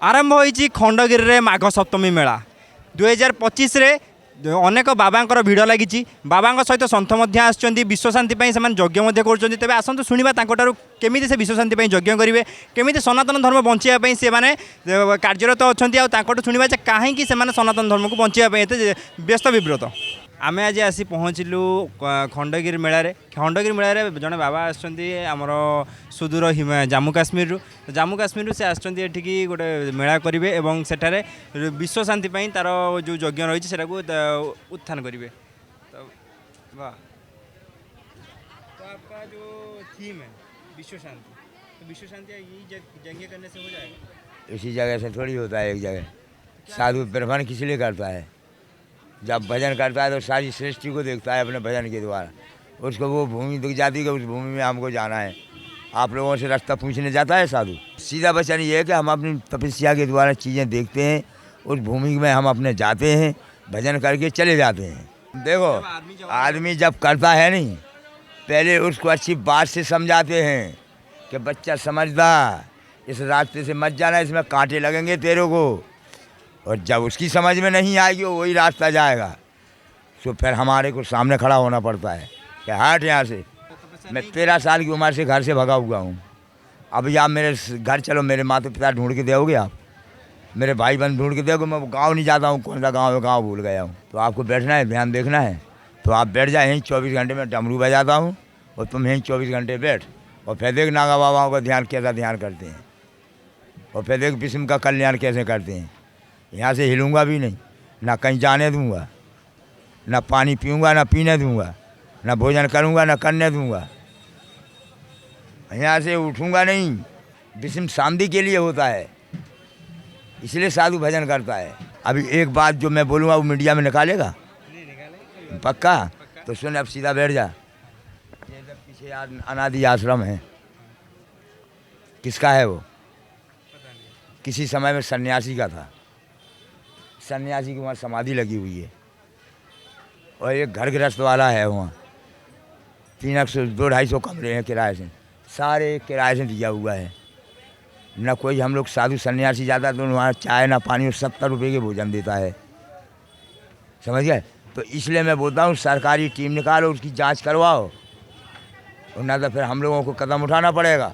आरंभ होईची खंडगिरी रे माघ सप्तमी मेला 2025 रे अनेक बाबांकर भिड़ लगी बाबा सहित सन्थ आसुँच विश्वशांति से यज्ञ कर तेज आसतु शुणा केमी से विश्वशांति यज्ञ करेंगे केमी सनातन धर्म बचाई से मैंने कार्यरत अच्छा शुणा कहीं सनातन धर्म को बचाई व्यस्त विव्रत आमे आज आसी पहुँचलु खंडगिरी मेलार जड़े बाबा आमर सुदूर जम्मू काश्मीर से आसठी गोटे मेला करेंगे और सेठारे विश्वशांति तार जो यज्ञ रही उत्थान करेंगे तो वाह। तो आपका जो थीम है विश्व शांति, तो विश्व शांति यही यज्ञ करने से हो जाएगा? इसी जगह से थोड़ी होता है। एक जगह साधु भ्रमण किस लिए करता है? जब भजन करता है तो सारी सृष्टि को देखता है अपने भजन के द्वारा। उसको वो भूमि दिख जाती है कि उस भूमि में हमको जाना है। आप लोगों से रास्ता पूछने जाता है साधु? सीधा वचन ये है कि हम अपनी तपस्या के द्वारा चीज़ें देखते हैं, उस भूमि में हम अपने जाते हैं, भजन करके चले जाते हैं। देखो आदमी जब करता है नहीं, पहले उसको अच्छी बात से समझाते हैं कि बच्चा समझदार, इस रास्ते से मत जाना, इसमें कांटे लगेंगे तेरे को। और जब उसकी समझ में नहीं आएगी वो वही रास्ता जाएगा, तो फिर हमारे को सामने खड़ा होना पड़ता है कि हट यहाँ से। मैं 13 साल की उम्र से घर से भगा हुआ हूँ। अभी आप मेरे घर चलो, मेरे माता पिता ढूंढ के दोगे, आप मेरे भाई बहन ढूंढ के दोगे। मैं गांव नहीं जाता हूँ, कौन सा गांव है, गांव भूल गया हूँ। तो आपको बैठना है, ध्यान देखना है, तो आप बैठ जाए। यहीं 24 घंटे में डमरू बजाता हूँ और तुम यहीं 24 घंटे बैठ। और फिर देख नागा बाबाओं का ध्यान कैसा ध्यान करते हैं, और फिर देख विष्णु का कल्याण कैसे करते हैं। यहाँ से हिलूँगा भी नहीं, ना कहीं जाने दूँगा, ना पानी पीऊँगा, ना पीने दूँगा, ना भोजन करूँगा, ना करने दूँगा। यहाँ से उठूँगा नहीं। विष्णु शांति के लिए होता है, इसलिए साधु भजन करता है। अभी एक बात जो मैं बोलूँगा वो मीडिया में निकालेगा? नहीं निकालेंगे। पक्का? तो सुन, अब सीधा बैठ जा। ये इधर पीछे अनादि आश्रम है, किसका है वो? किसी समय में सन्यासी का था। सन्यासी की वहाँ समाधि लगी हुई है, और एक घर गृहस्थ वाला है वहाँ। 200-250 कमरे हैं किराए से, सारे किराए से दिया हुआ है। न कोई हम लोग साधु सन्यासी जाता तो वहाँ चाय ना पानी, 70 रुपये के भोजन देता है, समझ गए? तो इसलिए मैं बोलता हूँ सरकारी टीम निकालो, उसकी जांच करवाओ, और ना तो फिर हम लोगों को कदम उठाना पड़ेगा।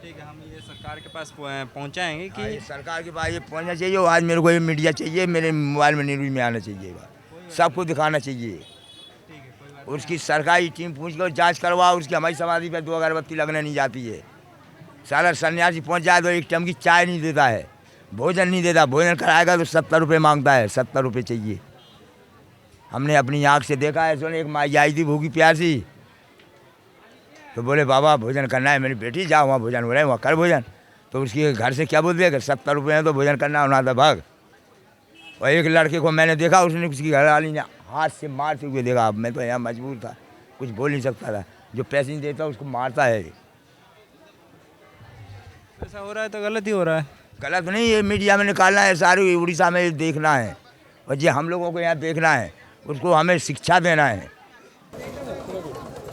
ठीक है, हम ये सरकार के पास पहुँचाएंगे कि ये सरकार के पास ये पहुँचना चाहिए। और आज मेरे को ये मीडिया चाहिए, मेरे मोबाइल में न्यूज़ में आना चाहिए, सबको दिखाना चाहिए। उसकी सरकारी टीम पूछ कर जांच करवाओ, उसकी हमारी समाधि पर 2 अगरबत्ती लगने नहीं जाती है। सारा सन्यासी पहुंच जाए तो एक टाइम की चाय नहीं देता है, भोजन नहीं देता। भोजन कराएगा तो 70 रुपये मांगता है, 70 रुपये चाहिए। हमने अपनी आँख से देखा है। सुन, एक माई आई थी भूखी प्यासी, तो बोले बाबा भोजन करना है। मेरी बेटी जाओ, वहाँ भोजन हो रहा है, वहाँ कर भोजन। तो उसके घर से क्या बोल दिया कि 70 रुपये हैं तो भोजन करना होना था, भाग। और एक लड़के को मैंने देखा, उसने उसकी घरवाली ने हाथ से मारते हुए देखा। अब मैं तो यहाँ मजबूर था, कुछ बोल नहीं सकता था। जो पैसे नहीं देता उसको मारता है। ऐसा हो रहा है तो गलत ही हो रहा है। गलत नहीं, ये मीडिया में निकालना है, सारी उड़ीसा में देखना है, और ये हम लोगों को यहाँ देखना है, उसको हमें शिक्षा देना है।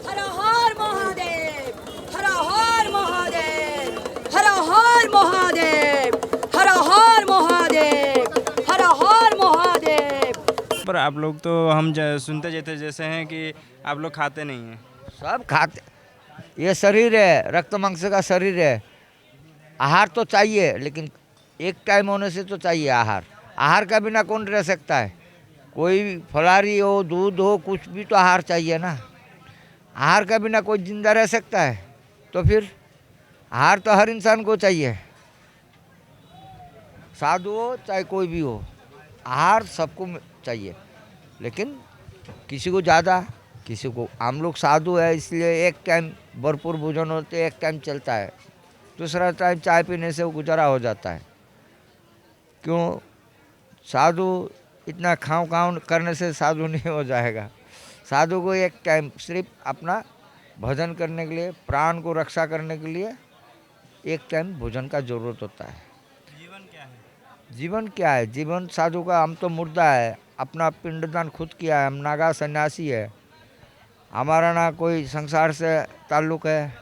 हर हर महादेव, हर हर महादेव, हर हर महादेव, हर हर महादेव, हर हर महादेव। पर आप लोग तो हम सुनते जाते जैसे हैं कि आप लोग खाते नहीं हैं। सब खाते, ये शरीर है, रक्त मांस का शरीर है। आहार तो चाहिए, लेकिन एक टाइम होने से तो चाहिए आहार। आहार का बिना कौन रह सकता है? कोई फलाहारी हो, दूध हो, कुछ भी तो आहार चाहिए ना। आहार का बिना कोई जिंदा रह सकता है? तो फिर आहार तो हर इंसान को चाहिए, साधु हो चाहे कोई भी हो, आहार सबको चाहिए। लेकिन किसी को ज़्यादा, किसी को। हम लोग साधु है इसलिए एक टाइम भरपूर भोजन होते, एक टाइम चलता है, दूसरा टाइम चाय पीने से वो गुजारा हो जाता है। क्यों? साधु इतना खाओ करने से साधु नहीं हो जाएगा। साधु को एक टाइम सिर्फ अपना भजन करने के लिए, प्राण को रक्षा करने के लिए एक टाइम भोजन का ज़रूरत होता है। जीवन क्या है? जीवन क्या है? जीवन साधु का, हम तो मुर्दा है, अपना पिंडदान खुद किया है, हम नागा सन्यासी है। हमारा ना कोई संसार से ताल्लुक़ है,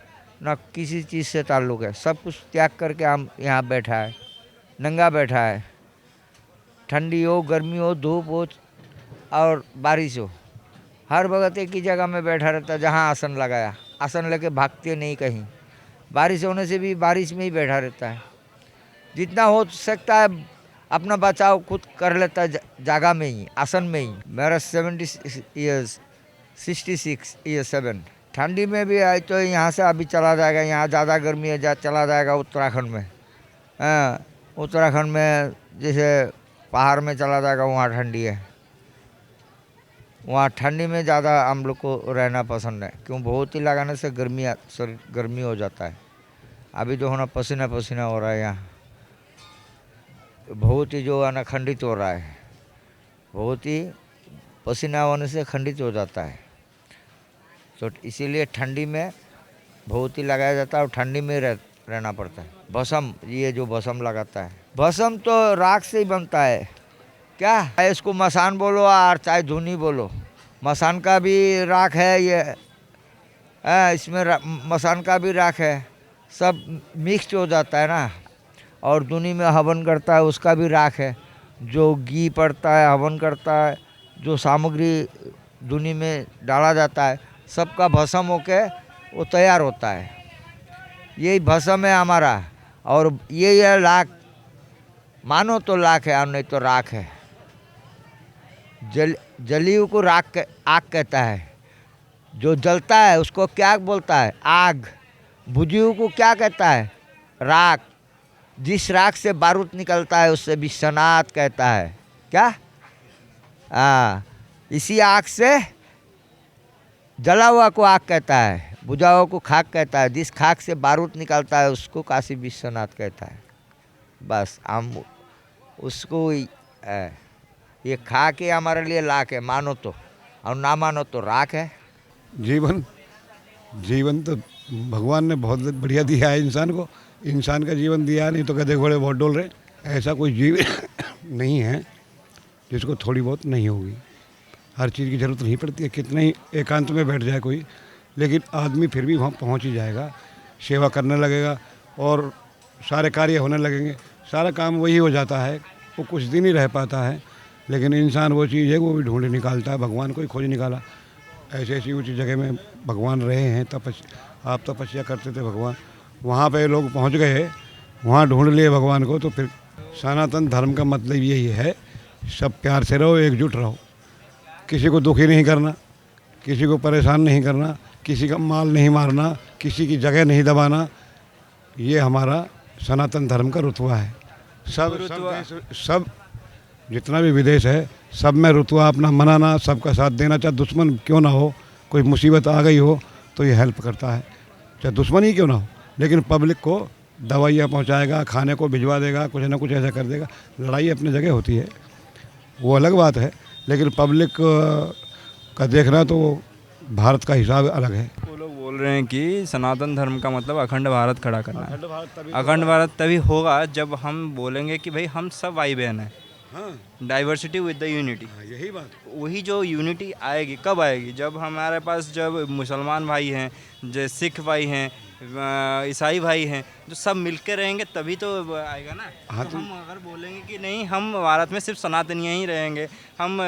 ना किसी चीज़ से ताल्लुक़ है। सब कुछ त्याग करके हम यहाँ बैठा है, नंगा बैठा है। ठंडी हो, गर्मी हो, धूप हो और बारिश हो, हर वक्त एक ही जगह में बैठा रहता है। जहाँ आसन लगाया, आसन लेके भागते नहीं कहीं। बारिश होने से भी बारिश में ही बैठा रहता है। जितना हो सकता है अपना बचाव खुद कर लेता है, जगह में ही, आसन में ही। मेरा 76 ईयर्स 7 ठंडी में भी आए तो यहाँ से अभी चला जाएगा। यहाँ ज़्यादा गर्मी है, चला जाएगा उत्तराखंड में। हाँ, उत्तराखंड में जैसे पहाड़ में चला जाएगा, वहाँ ठंडी है। वहाँ ठंडी में ज़्यादा हम लोग को रहना पसंद है। क्यों, बहुत ही लगाने से गर्मी हो जाता है। अभी जो है ना पसीना पसीना हो रहा है, यहाँ बहुत ही जो है ना खंडित हो रहा है। बहुत ही पसीना होने से खंडित हो जाता है। तो इसीलिए ठंडी में बहुत ही लगाया जाता है और ठंडी में रहना पड़ता है। भस्म, ये जो भस्म लगाता है, भस्म तो राख से ही बनता है। क्या है, इसको मसान बोलो और चाहे धुनी बोलो, मसान का भी राख है ये। इसमें मसान का भी राख है, सब मिक्स हो जाता है ना। और धुनी में हवन करता है, उसका भी राख है। जो घी पड़ता है, हवन करता है, जो सामग्री धुनी में डाला जाता है, सबका भस्म होके वो तैयार होता है। यही भस्म है हमारा। और ये लाख मानो तो लाख है और नहीं तो राख है। जलियों को आग कहता है। जो जलता है उसको क्या बोलता है? आग। बुझियों को क्या कहता है? राख। जिस राख से बारूद निकलता है उससे भी सनात कहता है। क्या? इसी आग से जला हुआ को आग कहता है, बुझा हुआ को खाक कहता है। जिस खाक से बारूद निकलता है उसको काशी विश्वनाथ कहता है। बस हम उसको ये खा के हमारे लिए लाख है, मानो तो, और ना मानो तो राख है। जीवन तो भगवान ने बहुत बढ़िया दिया है इंसान को। इंसान का जीवन दिया, नहीं तो गधे घोड़े बहुत डोल रहे। ऐसा कोई जीव नहीं है जिसको थोड़ी बहुत नहीं होगी। हर चीज़ की ज़रूरत नहीं पड़ती है। कितना ही एकांत में बैठ जाए कोई, लेकिन आदमी फिर भी वहाँ पहुँच ही जाएगा, सेवा करने लगेगा और सारे कार्य होने लगेंगे। सारा काम वही हो जाता है। वो कुछ दिन ही रह पाता है, लेकिन इंसान वो चीज़ है वो भी ढूंढ निकालता है। भगवान को ही खोज निकाला। ऐसी ऐसी ऊँची जगह में भगवान रहे हैं। आप तपस्या करते थे, भगवान वहाँ पे लोग पहुँच गए, वहाँ ढूंढ लिए भगवान को। तो फिर सनातन धर्म का मतलब यही है, सब प्यार से रहो, एकजुट रहो, किसी को दुखी नहीं करना, किसी को परेशान नहीं करना, किसी का माल नहीं मारना, किसी की जगह नहीं दबाना। ये हमारा सनातन धर्म का रुतबा है। सब जितना भी विदेश है, सब में रुतबा अपना मनाना, सबका साथ देना। चाहे दुश्मन क्यों ना हो, कोई मुसीबत आ गई हो तो ये हेल्प करता है, चाहे दुश्मन ही क्यों ना हो। लेकिन पब्लिक को दवाइयाँ पहुंचाएगा, खाने को भिजवा देगा, कुछ ना कुछ ऐसा कर देगा। लड़ाई अपनी जगह होती है, वो अलग बात है, लेकिन पब्लिक का देखना तो भारत का हिसाब अलग है। वो लोग बोल रहे हैं कि सनातन धर्म का मतलब अखंड भारत खड़ा करना है। अखंड भारत तभी होगा जब हम बोलेंगे कि भाई हम सब भाई बहन हैं। Diversity with the unity. यही बात। वही जो यूनिटी आएगी, कब आएगी? जब हमारे पास जब मुसलमान भाई हैं, जो सिख भाई हैं, ईसाई भाई हैं, जो सब मिलकर रहेंगे तभी तो आएगा ना। तो हम अगर बोलेंगे कि नहीं हम भारत में सिर्फ सनातनीय ही रहेंगे, हम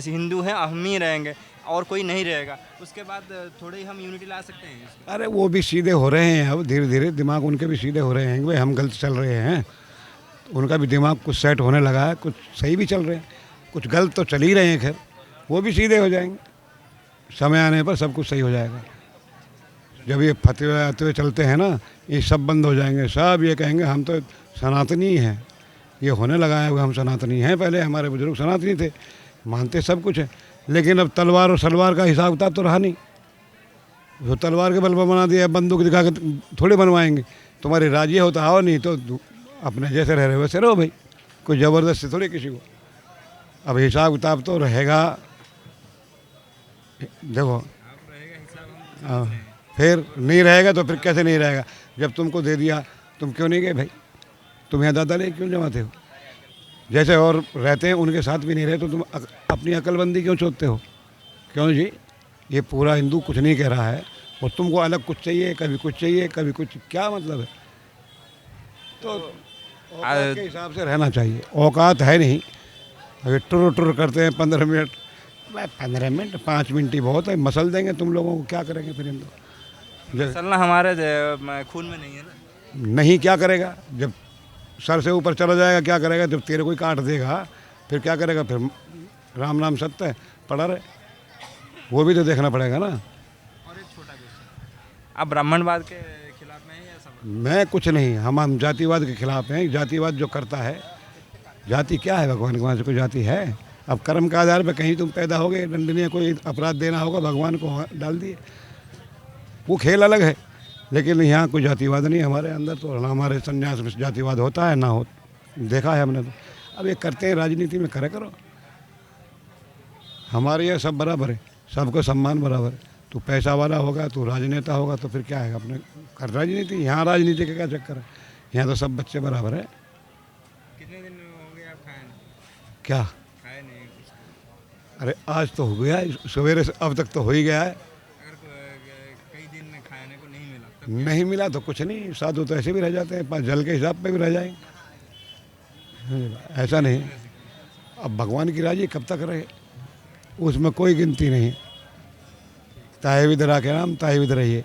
हिंदू हैं, हम ही रहेंगे और कोई नहीं रहेगा, उसके बाद थोड़ी हम यूनिटी ला सकते हैं। अरे वो भी सीधे हो रहे हैं अब, धीरे धीरे दिमाग उनके भी सीधे हो रहे हैं। भाई हम गलत चल रहे हैं, उनका भी दिमाग कुछ सेट होने लगा है, कुछ सही भी चल रहे हैं, कुछ गलत तो चल ही रहे हैं। खैर वो भी सीधे हो जाएंगे, समय आने पर सब कुछ सही हो जाएगा। जब ये फतवे आते हुए चलते हैं ना, ये सब बंद हो जाएंगे। सब ये कहेंगे हम तो सनातनी ही हैं। ये होने लगा है हम सनातनी हैं। पहले हमारे बुजुर्ग सनातनी थे, मानते सब कुछ है, लेकिन अब तलवार और सलवार का हिसाब किताब तो रहा नहीं। वो तलवार के बल पर बना दिया, बंदूक दिखा के थोड़े बनवाएंगे। तुम्हारी राजी हो तो आओ, नहीं तो अपने जैसे रह रहे वैसे रहो भाई, कोई ज़बरदस्ती थोड़ी किसी को। अब हिसाब किताब तो रहेगा। देखो फिर नहीं रहेगा तो फिर कैसे नहीं रहेगा? जब तुमको दे दिया तुम क्यों नहीं गए भाई? तुम यहाँ दादा ले क्यों जमाते हो? जैसे और रहते हैं उनके साथ भी नहीं रहे तो तुम अपनी अक्लबंदी क्यों सोचते हो? क्यों जी? ये पूरा हिंदू कुछ नहीं कह रहा है, और तुमको अलग कुछ चाहिए, कभी कुछ, क्या मतलब है? तो औकात के हिसाब से रहना चाहिए। औकात है नहीं, अभी टुर करते हैं 15 मिनट, भाई 15 मिनट 5 मिनट ही बहुत है, मसल देंगे तुम लोगों को, क्या करेंगे फिर हम लोग? चलना हमारे खून में नहीं है ना। नहीं, क्या करेगा? जब सर से ऊपर चला जाएगा क्या करेगा? जब तेरे कोई काट देगा फिर क्या करेगा? फिर राम नाम सत्य है, पड़ा रहे, वो भी तो देखना पड़ेगा ना। और एक छोटा क्वेश्चन, आप ब्राह्मणवाद के खिलाफ में हैं या सब? मैं कुछ नहीं, हम जातिवाद के खिलाफ हैं। जातिवाद जो करता है, जाति क्या है? भगवान के वहाँ से कोई जाति है? अब कर्म के आधार पर कहीं तुम पैदा हो गए, दंडनीय कोई अपराध देना होगा, भगवान को डाल दिए, वो खेल अलग है। लेकिन यहाँ कोई जातिवाद नहीं है हमारे अंदर, तो हमारे संन्यास में जातिवाद होता है ना हो, देखा है हमने तो। अब ये करते हैं राजनीति में, करे करो, हमारे यहाँ सब बराबर है, सबको सम्मान बराबर है। तू पैसा वाला होगा, तू राजनेता होगा, तो फिर क्या है? अपने कर राजनीति। यहाँ राजनीति का क्या चक्कर है? यहाँ तो सब बच्चे बराबर है। कितने दिन हो गए आप खाए नहीं? क्या? खाए नहीं कुछ? अरे आज तो हो गया, सवेरे से अब तक तो हो ही गया है। अगर कई दिन में खाने को नहीं मिला तब नहीं मिला तो कुछ नहीं, साधु तो ऐसे भी रह जाते हैं, 5 जल के हिसाब पे भी रह जाएंगे, ऐसा नहीं। अब भगवान की राजी कब तक रहे, उसमें कोई गिनती नहीं। ताए विद राखे राम, ताए विद रहिए,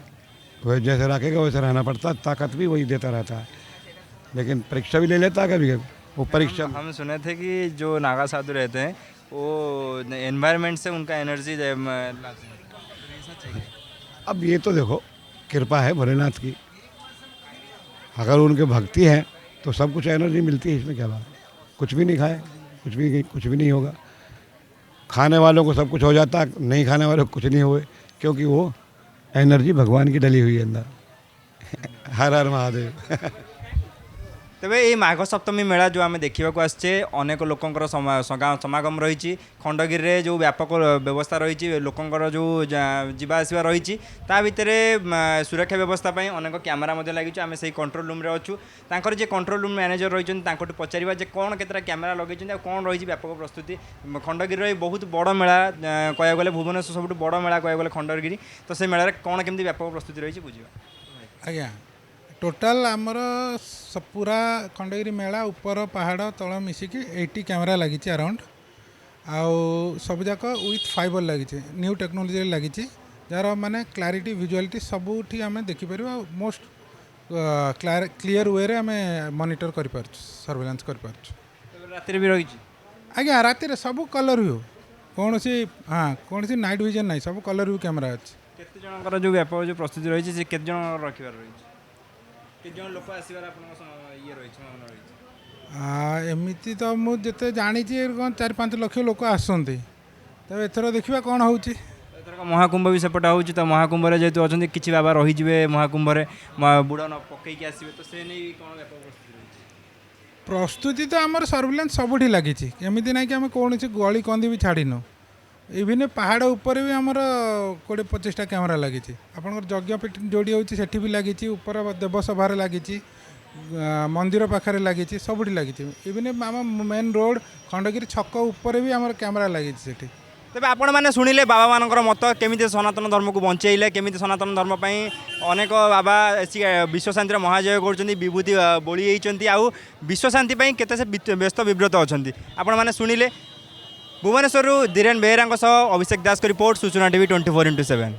वह जैसे रखेगा वैसे रहना पड़ता है, ताकत भी वही देता रहता है। लेकिन परीक्षा भी ले लेता है कभी कभी वो परीक्षा। हम सुने थे कि जो नागा साधु रहते हैं वो एनवायरनमेंट से उनका एनर्जी लाते हैं। अब ये तो देखो कृपा है भोलेनाथ की, अगर उनके भक्ति है तो सब कुछ एनर्जी मिलती है, इसमें क्या बात? कुछ भी नहीं खाए कुछ भी नहीं होगा। खाने वालों को सब कुछ हो जाता है, नहीं खाने वालों को कुछ नहीं हुए, क्योंकि वो एनर्जी भगवान की डली हुई है अंदर। हर हर महादेव। तेबे ये माघ सप्तमी मेला जो आम देखा आसचे अनेक लोकंर समागम रही खंडगिरी रे जो व्यापक व्यवस्था रही लोकंर जो जीवा आसवा रही भितर सुरक्षा व्यवस्था अनेक कैमेरा लगी आम से कंट्रोल रूम रे अच्छू तांकर जे कंट्रोल रूम मैनेजर रही पचार जे कौन केतरा कैमेरा लगे कौन रही व्यापक प्रस्तुति खंडगिरी बहुत बड़ मेला कह गले भुवनेश्वर सब बड़ मेला कह गले खंडगिरी तो से मेला कौन केमती व्यापक प्रस्तुति रही बुझा आज्ञा टोटाल आमर पूरा खंडगिरी मेला ऊपर पहाड़ तल मिसिकी 80 कैमेरा लगी अराउंड आउ सब जाक विथ फाइबर लगी न्यू टेक्नोलोजी लगी जार माने क्लारिटी विजुअलिटी सबुठी आम देखिपर मोस्ट क्लीयर वे रे आम मॉनिटर कर सर्वेलेंस कर राति भी रही आज्ञा राति सब कलर व्यू कौन सी हाँ कौन सी नाइट विजन नहीं सब कलर व्यू कैमेरा अच्छे केते जनकर जो व्यापक जो प्रस्तुति रही है केते जन रखिबार रही केते जन लोक आसीबार आपन ये रही एमती तो मुझे जानी 4-5 लाख लोक आसते तब एथर देखा कौन हो महाकुंभ भी सेपटे हो तो महाकुंभ जेहतु अच्छा किसी बाबा रही महाकुंभ बुड़ न पकईक आसवे तो से नहीं कौन व्यापक प्रस्तुति तो आमर सर्विलांस सबुठी लगी एमती ना कि आम कौन गली कंदी भी छाड़ीनु इवन पहाड़ उपर भी आमर 20-25टा कैमेरा लगी आपंकर यज्ञपीठ जोड़ी होती भी लगी ऊपर देवसभा लगी मंदिर पाखे लगी सबुठी लगी इवन आम मेन रोड खंडगिरी छक उपर भी आमर कैमेरा लगी तेज आपण मैंने शुणिले बाबा मानकर मत केमी सनातन धर्म को बंचेले केमी सनातन धर्म अनेक बाबा विश्वशांति महाजय कर विभूति बोली आउ विश्वशांति केते से व्यस्त विव्रत अच्छा आपण मैंने शुणिले भुवनेश्वर धीरेन बेहरा अभिषेक दास रिपोर्ट सूचना टीवी 24x7।